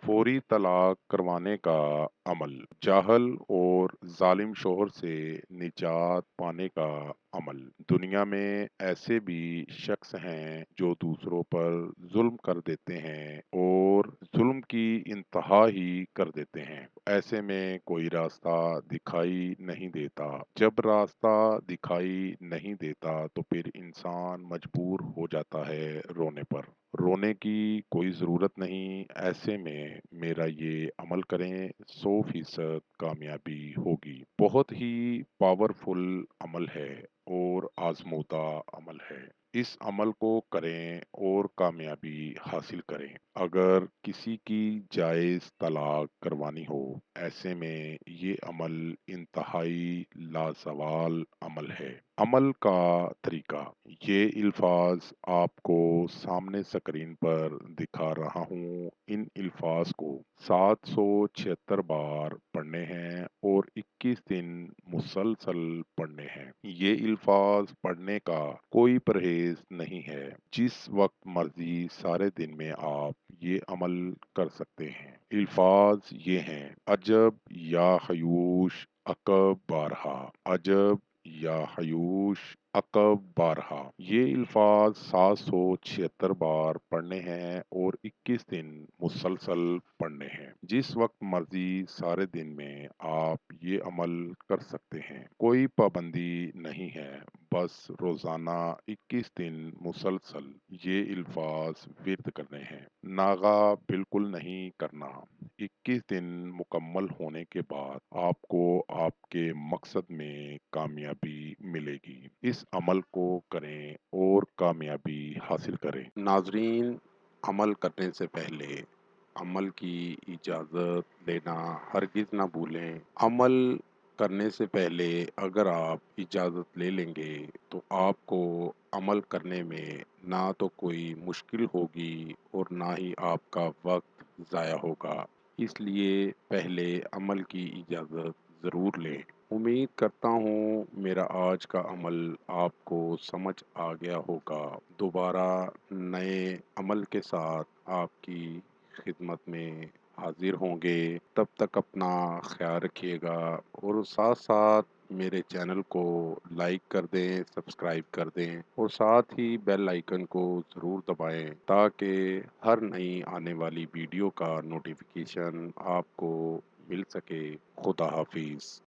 फौरी तलाक करवाने का अमल, जाहल और जालिम शौहर से निजात पाने का अमल। दुनिया में ऐसे भी शख्स हैं जो दूसरों पर जुल्म कर देते हैं और जुल्म की इंतहा ही कर देते हैं। ऐसे में कोई रास्ता दिखाई नहीं देता। जब रास्ता दिखाई नहीं देता तो फिर इंसान मजबूर हो जाता है रोने पर। रोने की कोई ज़रूरत नहीं, ऐसे में मेरा ये अमल करें 100% कामयाबी होगी। बहुत ही पावरफुल अमल है और आजमूदा अमल है। इस अमल को करें और कामयाबी हासिल करें। अगर किसी की जायज़ तलाक करवानी हो, ऐसे में ये अमल इंतहाई लाजवाल अमल है। अमल का तरीका, ये अल्फाज आपको सामने स्क्रीन पर दिखा रहा हूँ। इन अल्फाज को 776 बार पढ़ने हैं और 21 दिन मुसलसल पढ़ने हैं। ये अल्फाज पढ़ने का कोई परहेज नहीं है। जिस वक्त मर्जी सारे दिन में आप ये अमल कर सकते हैं। अल्फाज ये हैं: अजब या हयूश अकब बारहा, अजब या हयूश अकब बारहा। ये अल्फाज 776 बार पढ़ने हैं और 21 दिन मुसलसल पढ़ने हैं। जिस वक्त मर्जी सारे दिन में आप ये अमल कर सकते हैं। कोई पाबंदी नहीं है, बस रोजाना 21 दिन मुसलसल ये अल्फाज विर्द करने हैं। नागा बिल्कुल नहीं करना। 21 दिन मुकम्मल होने के बाद आपको आपके मकसद में कामयाबी मिलेगी। इस अमल को करें और कामयाबी हासिल करें। नाजरीन, अमल करने से पहले अमल की इजाज़त लेना हरगिज़ ना भूलें। अमल करने से पहले अगर आप इजाज़त ले लेंगे तो आपको अमल करने में ना तो कोई मुश्किल होगी और ना ही आपका वक्त ज़ाया होगा। इसलिए पहले अमल की इजाज़त ज़रूर लें। उम्मीद करता हूँ मेरा आज का अमल आपको समझ आ गया होगा। दोबारा नए अमल के साथ आपकी खिदमत में हाजिर होंगे। तब तक अपना ख्याल रखिएगा और साथ साथ मेरे चैनल को लाइक कर दें, सब्सक्राइब कर दें और साथ ही बेल आइकन को ज़रूर दबाएं ताकि हर नई आने वाली वीडियो का नोटिफिकेशन आपको मिल सके। खुदा हाफिज़।